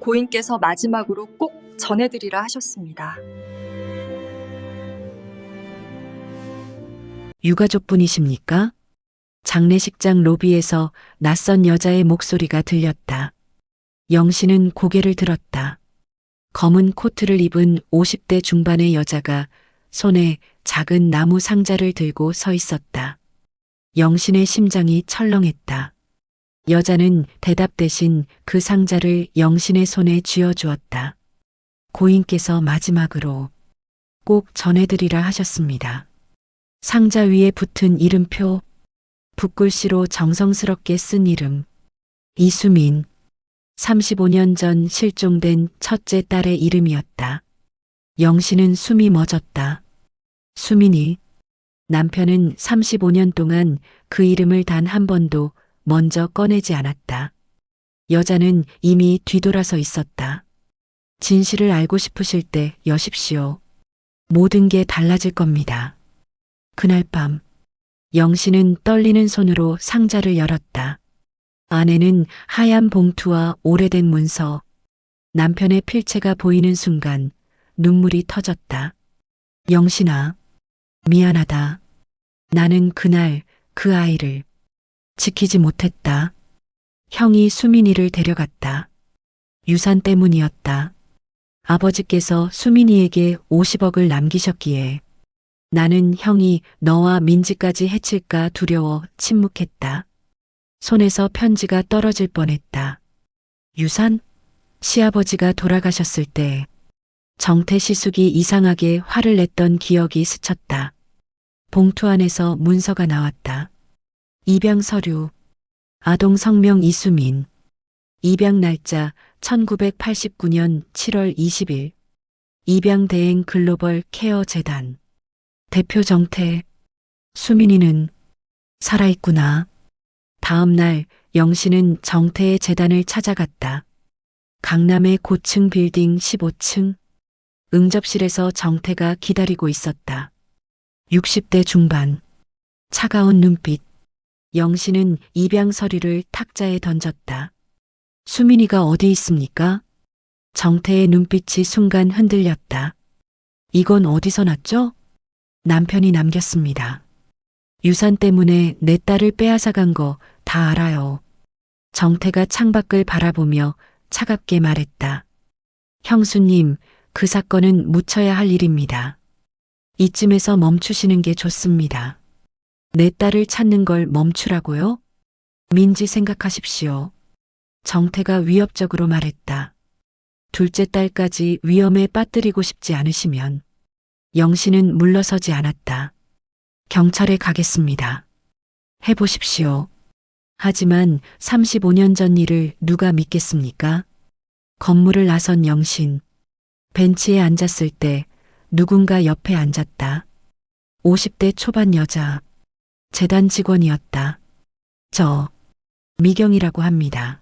고인께서 마지막으로 꼭 전해드리라 하셨습니다. 유가족분이십니까? 장례식장 로비에서 낯선 여자의 목소리가 들렸다. 영신은 고개를 들었다. 검은 코트를 입은 50대 중반의 여자가 손에 작은 나무 상자를 들고 서 있었다. 영신의 심장이 철렁했다. 여자는 대답 대신 그 상자를 영신의 손에 쥐어주었다. 고인께서 마지막으로 꼭 전해드리라 하셨습니다. 상자 위에 붙은 이름표, 붓글씨로 정성스럽게 쓴 이름, 이수민. 35년 전 실종된 첫째 딸의 이름이었다. 영신은 숨이 멎었다. 수민이. 남편은 35년 동안 그 이름을 단 한 번도 먼저 꺼내지 않았다. 여자는 이미 뒤돌아서 있었다. 진실을 알고 싶으실 때 여십시오. 모든 게 달라질 겁니다. 그날 밤, 영신은 떨리는 손으로 상자를 열었다. 안에는 하얀 봉투와 오래된 문서, 남편의 필체가 보이는 순간 눈물이 터졌다. 영신아, 미안하다. 나는 그날 그 아이를 지키지 못했다. 형이 수민이를 데려갔다. 유산 때문이었다. 아버지께서 수민이에게 50억을 남기셨기에 나는 형이 너와 민지까지 해칠까 두려워 침묵했다. 손에서 편지가 떨어질 뻔했다. 유산? 시아버지가 돌아가셨을 때 정태 시숙이 이상하게 화를 냈던 기억이 스쳤다. 봉투 안에서 문서가 나왔다. 입양 서류, 아동 성명 이수민, 입양 날짜 1989년 7월 20일, 입양 대행 글로벌 케어 재단, 대표 정태, 수민이는 살아있구나. 다음 날 영신은 정태의 재단을 찾아갔다. 강남의 고층 빌딩 15층, 응접실에서 정태가 기다리고 있었다. 60대 중반, 차가운 눈빛. 영신은 입양 서류를 탁자에 던졌다. 수민이가 어디 있습니까? 정태의 눈빛이 순간 흔들렸다. 이건 어디서 났죠? 남편이 남겼습니다. 유산 때문에 내 딸을 빼앗아간 거 다 알아요. 정태가 창밖을 바라보며 차갑게 말했다. 형수님, 그 사건은 묻혀야 할 일입니다. 이쯤에서 멈추시는 게 좋습니다. 내 딸을 찾는 걸 멈추라고요? 민지 생각하십시오. 정태가 위협적으로 말했다. 둘째 딸까지 위험에 빠뜨리고 싶지 않으시면. 영신은 물러서지 않았다. 경찰에 가겠습니다. 해보십시오. 하지만 35년 전 일을 누가 믿겠습니까? 건물을 나선 영신. 벤치에 앉았을 때 누군가 옆에 앉았다. 50대 초반 여자. 재단 직원이었다. 저 미경이라고 합니다.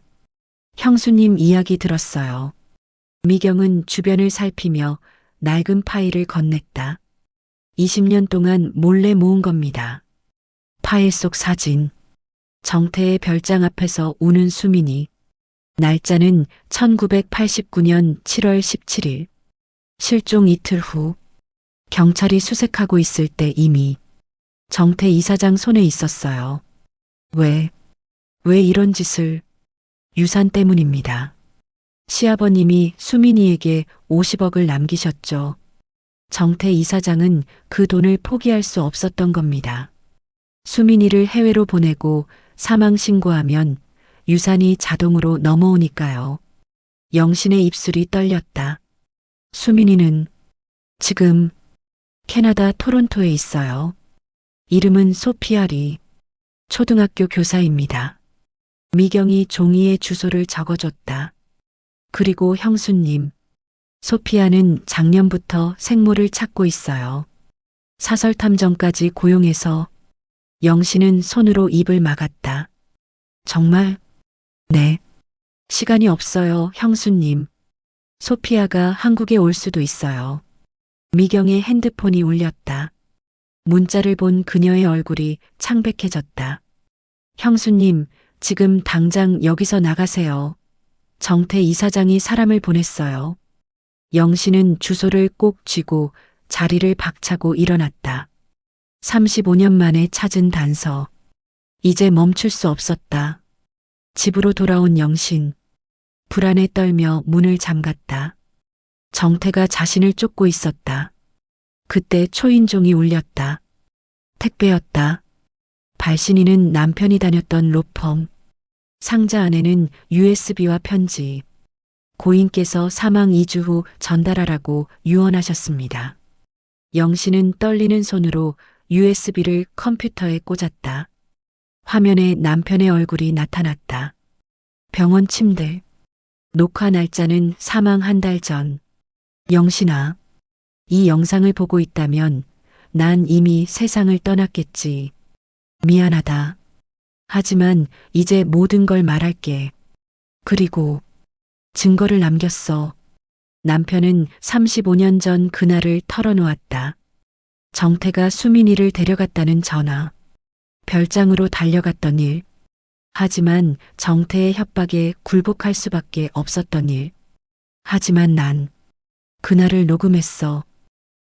형수님 이야기 들었어요. 미경은 주변을 살피며 낡은 파일을 건넸다. 20년 동안 몰래 모은 겁니다. 파일 속 사진. 정태의 별장 앞에서 우는 수민이. 날짜는 1989년 7월 17일. 실종 이틀 후. 경찰이 수색하고 있을 때 이미 정태 이사장 손에 있었어요. 왜 이런 짓을? 유산 때문입니다. 시아버님이 수민이에게 50억을 남기셨죠. 정태 이사장은 그 돈을 포기할 수 없었던 겁니다. 수민이를 해외로 보내고 사망 신고하면 유산이 자동으로 넘어오니까요. 영신의 입술이 떨렸다. 수민이는 지금 캐나다 토론토에 있어요. 이름은 소피아 리. 초등학교 교사입니다. 미경이 종이에 주소를 적어줬다. 그리고 형수님, 소피아는 작년부터 생모를 찾고 있어요. 사설탐정까지 고용해서. 영신은 손으로 입을 막았다. 정말? 네. 시간이 없어요, 형수님. 소피아가 한국에 올 수도 있어요. 미경의 핸드폰이 울렸다. 문자를 본 그녀의 얼굴이 창백해졌다. 형수님, 지금 당장 여기서 나가세요. 정태 이사장이 사람을 보냈어요. 영신은 주소를 꼭 쥐고 자리를 박차고 일어났다. 35년 만에 찾은 단서. 이제 멈출 수 없었다. 집으로 돌아온 영신. 불안에 떨며 문을 잠갔다. 정태가 자신을 쫓고 있었다. 그때 초인종이 울렸다. 택배였다. 발신인은 남편이 다녔던 로펌. 상자 안에는 USB와 편지. 고인께서 사망 2주 후 전달하라고 유언하셨습니다. 영신은 떨리는 손으로 USB를 컴퓨터에 꽂았다. 화면에 남편의 얼굴이 나타났다. 병원 침대. 녹화 날짜는 사망 한 달 전. 영신아, 이 영상을 보고 있다면 난 이미 세상을 떠났겠지. 미안하다. 하지만 이제 모든 걸 말할게. 그리고 증거를 남겼어. 남편은 35년 전 그날을 털어놓았다. 정태가 수민이를 데려갔다는 전화. 별장으로 달려갔던 일. 하지만 정태의 협박에 굴복할 수밖에 없었던 일. 하지만 난 그날을 녹음했어.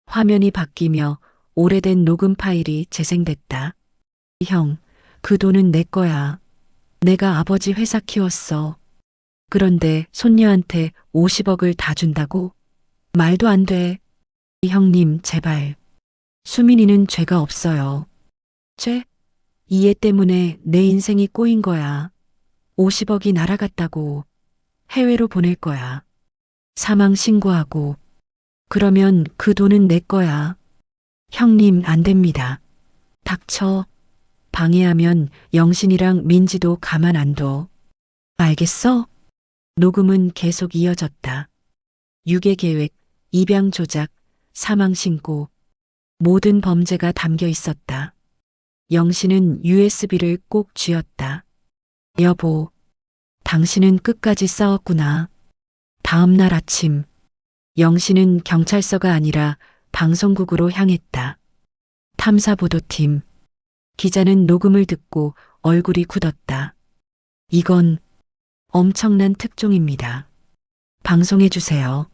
화면이 바뀌며 오래된 녹음 파일이 재생됐다. 형, 그 돈은 내 거야. 내가 아버지 회사 키웠어. 그런데 손녀한테 50억을 다 준다고? 말도 안 돼. 형님, 제발. 수민이는 죄가 없어요. 죄? 이해 때문에 내 인생이 꼬인 거야. 50억이 날아갔다고. 해외로 보낼 거야. 사망 신고하고. 그러면 그 돈은 내 거야. 형님, 안 됩니다. 닥쳐. 방해하면 영신이랑 민지도 가만 안 둬. 알겠어? 녹음은 계속 이어졌다. 유괴 계획, 입양 조작, 사망 신고. 모든 범죄가 담겨 있었다. 영신은 USB를 꼭 쥐었다. 여보, 당신은 끝까지 싸웠구나. 다음 날 아침, 영신은 경찰서가 아니라 방송국으로 향했다. 탐사보도팀. 기자는 녹음을 듣고 얼굴이 굳었다. 이건 엄청난 특종입니다. 방송해주세요.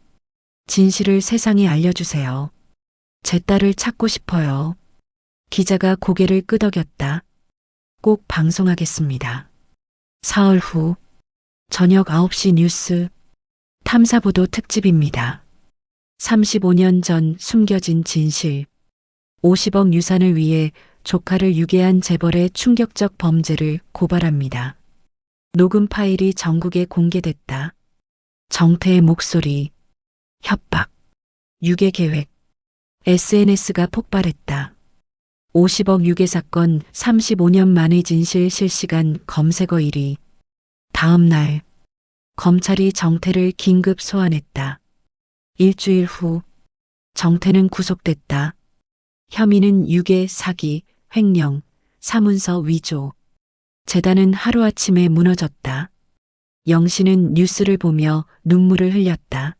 진실을 세상에 알려주세요. 제 딸을 찾고 싶어요. 기자가 고개를 끄덕였다. 꼭 방송하겠습니다. 사흘 후 저녁 9시 뉴스 탐사보도 특집입니다. 35년 전 숨겨진 진실. 50억 유산을 위해 조카를 유괴한 재벌의 충격적 범죄를 고발합니다. 녹음 파일이 전국에 공개됐다. 정태의 목소리, 협박, 유괴 계획, SNS가 폭발했다. 50억 유괴 사건 35년 만의 진실 실시간 검색어 1위. 다음 날, 검찰이 정태를 긴급 소환했다. 일주일 후, 정태는 구속됐다. 혐의는 유괴, 사기, 횡령, 사문서 위조. 재단은 하루아침에 무너졌다. 영신은 뉴스를 보며 눈물을 흘렸다.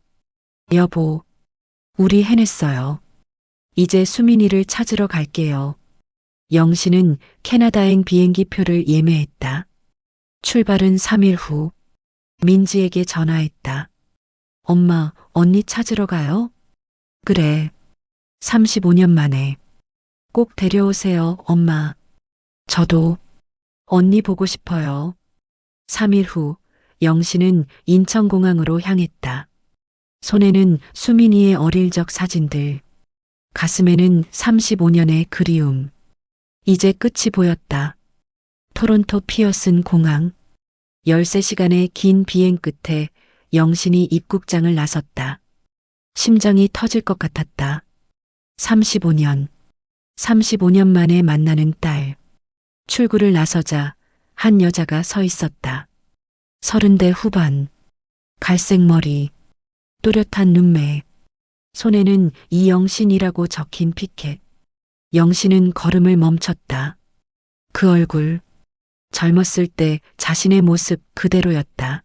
여보, 우리 해냈어요. 이제 수민이를 찾으러 갈게요. 영신은 캐나다행 비행기 표를 예매했다. 출발은 3일 후. 민지에게 전화했다. 엄마, 언니 찾으러 가요? 그래. 35년 만에. 꼭 데려오세요, 엄마. 저도 언니 보고 싶어요. 3일 후, 영신은 인천공항으로 향했다. 손에는 수민이의 어릴 적 사진들. 가슴에는 35년의 그리움. 이제 끝이 보였다. 토론토 피어슨 공항. 13시간의 긴 비행 끝에 영신이 입국장을 나섰다. 심장이 터질 것 같았다. 35년 만에 만나는 딸. 출구를 나서자 한 여자가 서 있었다. 30대 후반. 갈색 머리. 또렷한 눈매. 손에는 이영신이라고 적힌 피켓. 영신은 걸음을 멈췄다. 그 얼굴. 젊었을 때 자신의 모습 그대로였다.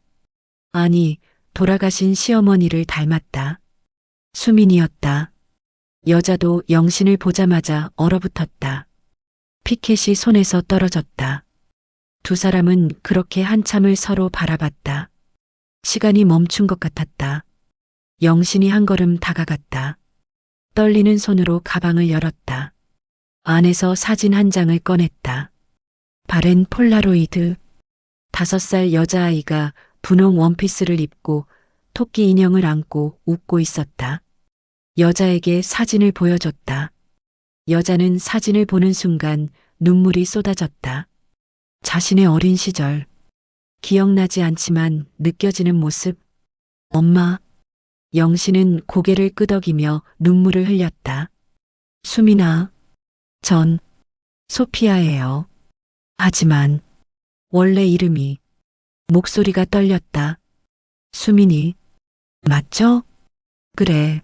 아니, 돌아가신 시어머니를 닮았다. 수민이었다. 여자도 영신을 보자마자 얼어붙었다. 피켓이 손에서 떨어졌다. 두 사람은 그렇게 한참을 서로 바라봤다. 시간이 멈춘 것 같았다. 영신이 한 걸음 다가갔다. 떨리는 손으로 가방을 열었다. 안에서 사진 한 장을 꺼냈다. 바렌 폴라로이드. 5살 여자아이가 분홍 원피스를 입고 토끼 인형을 안고 웃고 있었다. 여자에게 사진을 보여줬다. 여자는 사진을 보는 순간 눈물이 쏟아졌다. 자신의 어린 시절. 기억나지 않지만 느껴지는 모습. 엄마. 영신은 고개를 끄덕이며 눈물을 흘렸다. 수민아. 전 소피아예요. 하지만 원래 이름이. 목소리가 떨렸다. 수민이. 맞죠? 그래.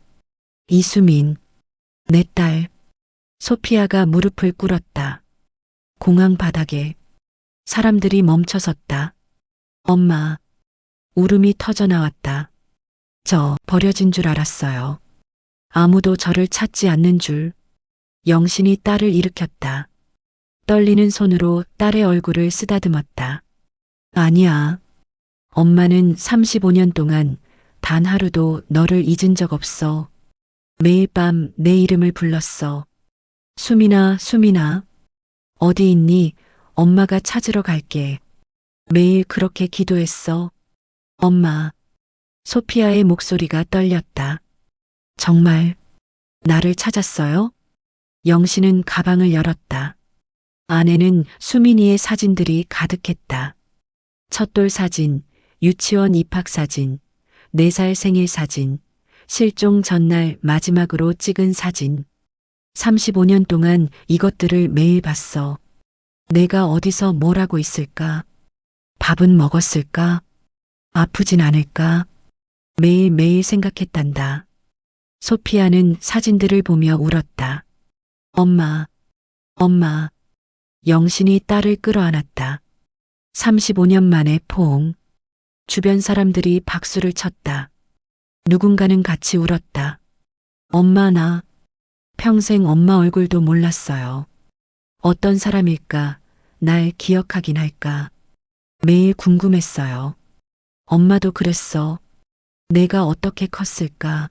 이수민. 내 딸. 소피아가 무릎을 꿇었다. 공항 바닥에 사람들이 멈춰섰다. 엄마. 울음이 터져 나왔다. 저 버려진 줄 알았어요. 아무도 저를 찾지 않는 줄. 영신이 딸을 일으켰다. 떨리는 손으로 딸의 얼굴을 쓰다듬었다. 아니야. 엄마는 35년 동안 단 하루도 너를 잊은 적 없어. 매일 밤 내 이름을 불렀어. 수민아, 수민아. 어디 있니? 엄마가 찾으러 갈게. 매일 그렇게 기도했어. 엄마. 소피아의 목소리가 떨렸다. 정말 나를 찾았어요? 영신은 가방을 열었다. 안에는 수민이의 사진들이 가득했다. 첫돌 사진, 유치원 입학 사진, 4살 생일 사진, 실종 전날 마지막으로 찍은 사진. 35년 동안 이것들을 매일 봤어. 내가 어디서 뭘 하고 있을까? 밥은 먹었을까? 아프진 않을까? 매일매일 생각했단다. 소피아는 사진들을 보며 울었다. 엄마, 엄마. 영신이 딸을 끌어안았다. 35년 만에 포옹. 주변 사람들이 박수를 쳤다. 누군가는 같이 울었다. 엄마 나 평생 엄마 얼굴도 몰랐어요. 어떤 사람일까? 날 기억하긴 할까? 매일 궁금했어요. 엄마도 그랬어. 내가 어떻게 컸을까?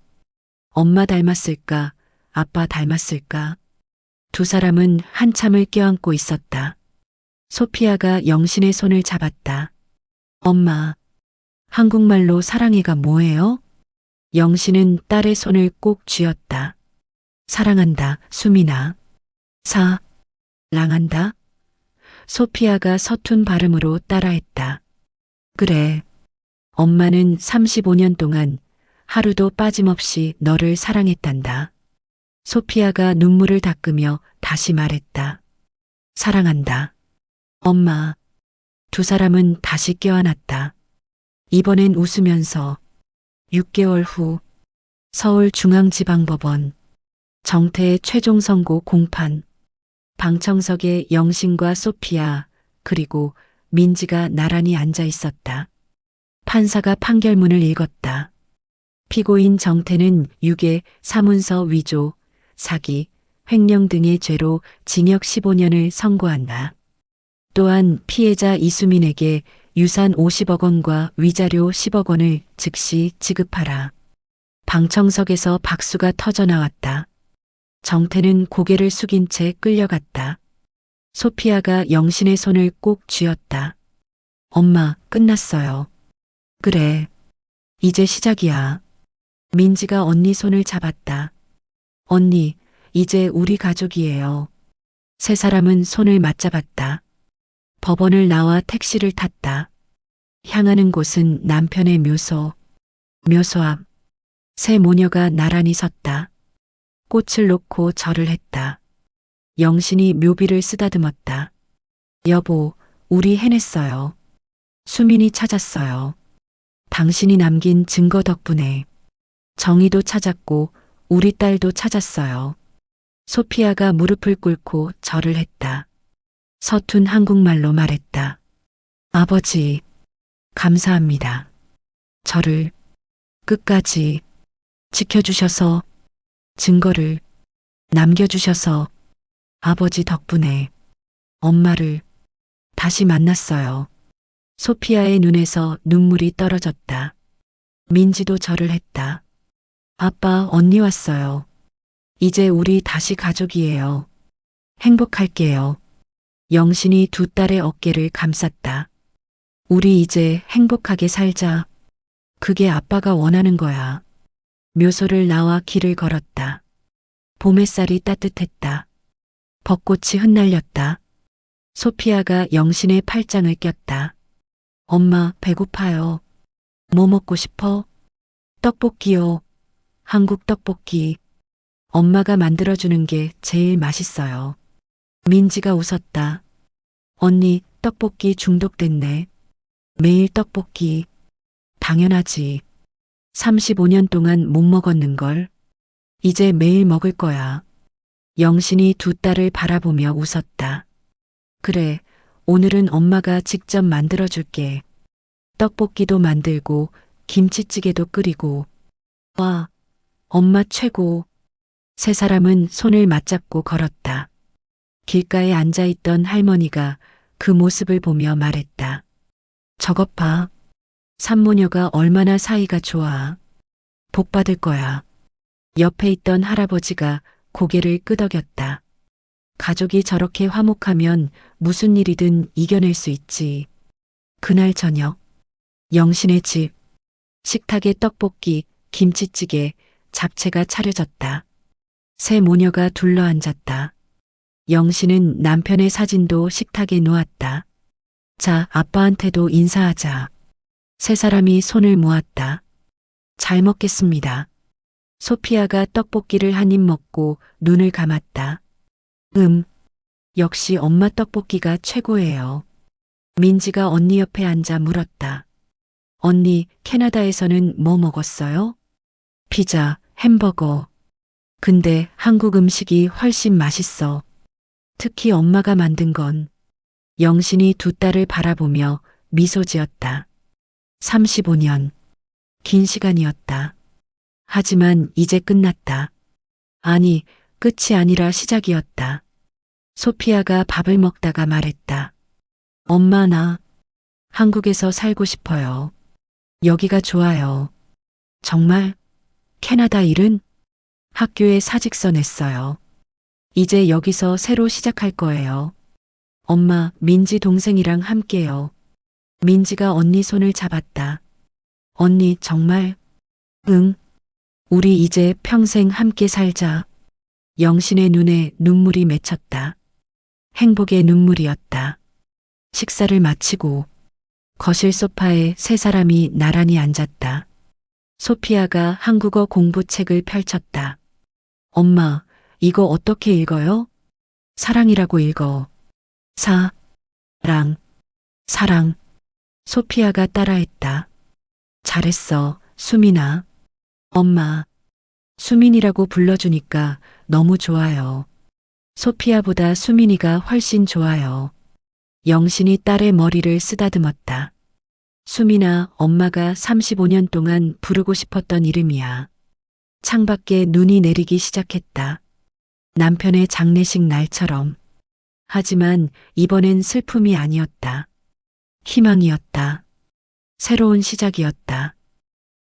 엄마 닮았을까? 아빠 닮았을까? 두 사람은 한참을 껴안고 있었다. 소피아가 영신의 손을 잡았다. 엄마, 한국말로 사랑해가 뭐예요? 영신은 딸의 손을 꼭 쥐었다. 사랑한다, 수민아. 사랑한다? 소피아가 서툰 발음으로 따라했다. 그래. 엄마는 35년 동안 하루도 빠짐없이 너를 사랑했단다. 소피아가 눈물을 닦으며 다시 말했다. 사랑한다. 엄마. 두 사람은 다시 껴안았다. 이번엔 웃으면서 6개월 후 서울중앙지방법원 정태의 최종 선고 공판. 방청석에 영신과 소피아 그리고 민지가 나란히 앉아 있었다. 판사가 판결문을 읽었다. 피고인 정태는 유괴, 사문서 위조, 사기, 횡령 등의 죄로 징역 15년을 선고한다. 또한 피해자 이수민에게 유산 50억 원과 위자료 10억 원을 즉시 지급하라. 방청석에서 박수가 터져 나왔다. 정태는 고개를 숙인 채 끌려갔다. 소피아가 영신의 손을 꼭 쥐었다. 엄마, 끝났어요. 그래. 이제 시작이야. 민지가 언니 손을 잡았다. 언니, 이제 우리 가족이에요. 세 사람은 손을 맞잡았다. 법원을 나와 택시를 탔다. 향하는 곳은 남편의 묘소. 묘소 앞. 세 모녀가 나란히 섰다. 꽃을 놓고 절을 했다. 영신이 묘비를 쓰다듬었다. 여보, 우리 해냈어요. 수민이 찾았어요. 당신이 남긴 증거 덕분에. 정의도 찾았고 우리 딸도 찾았어요. 소피아가 무릎을 꿇고 절을 했다. 서툰 한국말로 말했다. 아버지, 감사합니다. 저를 끝까지 지켜주셔서, 증거를 남겨주셔서, 아버지 덕분에 엄마를 다시 만났어요. 소피아의 눈에서 눈물이 떨어졌다. 민지도 절을 했다. 아빠, 언니 왔어요. 이제 우리 다시 가족이에요. 행복할게요. 영신이 두 딸의 어깨를 감쌌다. 우리 이제 행복하게 살자. 그게 아빠가 원하는 거야. 묘소를 나와 길을 걸었다. 봄 햇살이 따뜻했다. 벚꽃이 흩날렸다. 소피아가 영신의 팔짱을 꼈다. 엄마, 배고파요. 뭐 먹고 싶어? 떡볶이요. 한국 떡볶이. 엄마가 만들어주는 게 제일 맛있어요. 민지가 웃었다. 언니, 떡볶이 중독됐네. 매일 떡볶이. 당연하지. 35년 동안 못 먹었는걸. 이제 매일 먹을 거야. 영신이 두 딸을 바라보며 웃었다. 그래, 오늘은 엄마가 직접 만들어줄게. 떡볶이도 만들고, 김치찌개도 끓이고. 와, 엄마 최고. 세 사람은 손을 맞잡고 걸었다. 길가에 앉아있던 할머니가 그 모습을 보며 말했다. 저것 봐. 삼모녀가 얼마나 사이가 좋아. 복 받을 거야. 옆에 있던 할아버지가 고개를 끄덕였다. 가족이 저렇게 화목하면 무슨 일이든 이겨낼 수 있지. 그날 저녁, 영신의 집, 식탁에 떡볶이, 김치찌개, 잡채가 차려졌다. 세 모녀가 둘러앉았다. 영신은 남편의 사진도 식탁에 놓았다. 자, 아빠한테도 인사하자. 세 사람이 손을 모았다. 잘 먹겠습니다. 소피아가 떡볶이를 한 입 먹고 눈을 감았다. 역시 엄마 떡볶이가 최고예요. 민지가 언니 옆에 앉아 물었다. 언니, 캐나다에서는 뭐 먹었어요? 피자, 햄버거. 근데 한국 음식이 훨씬 맛있어. 특히 엄마가 만든 건. 영신이 두 딸을 바라보며 미소 지었다. 35년. 긴 시간이었다. 하지만 이제 끝났다. 아니, 끝이 아니라 시작이었다. 소피아가 밥을 먹다가 말했다. 엄마, 나 한국에서 살고 싶어요. 여기가 좋아요. 정말? 캐나다 일은? 학교에 사직서 냈어요. 이제 여기서 새로 시작할 거예요. 엄마, 민지 동생이랑 함께요. 민지가 언니 손을 잡았다. 언니, 정말? 응. 우리 이제 평생 함께 살자. 영신의 눈에 눈물이 맺혔다. 행복의 눈물이었다. 식사를 마치고 거실 소파에 세 사람이 나란히 앉았다. 소피아가 한국어 공부책을 펼쳤다. 엄마, 이거 어떻게 읽어요? 사랑이라고 읽어. 사랑. 소피아가 따라했다. 잘했어, 수민아. 엄마, 수민이라고 불러주니까 너무 좋아요. 소피아보다 수민이가 훨씬 좋아요. 영신이 딸의 머리를 쓰다듬었다. 수민아, 엄마가 35년 동안 부르고 싶었던 이름이야. 창밖에 눈이 내리기 시작했다. 남편의 장례식 날처럼. 하지만 이번엔 슬픔이 아니었다. 희망이었다. 새로운 시작이었다.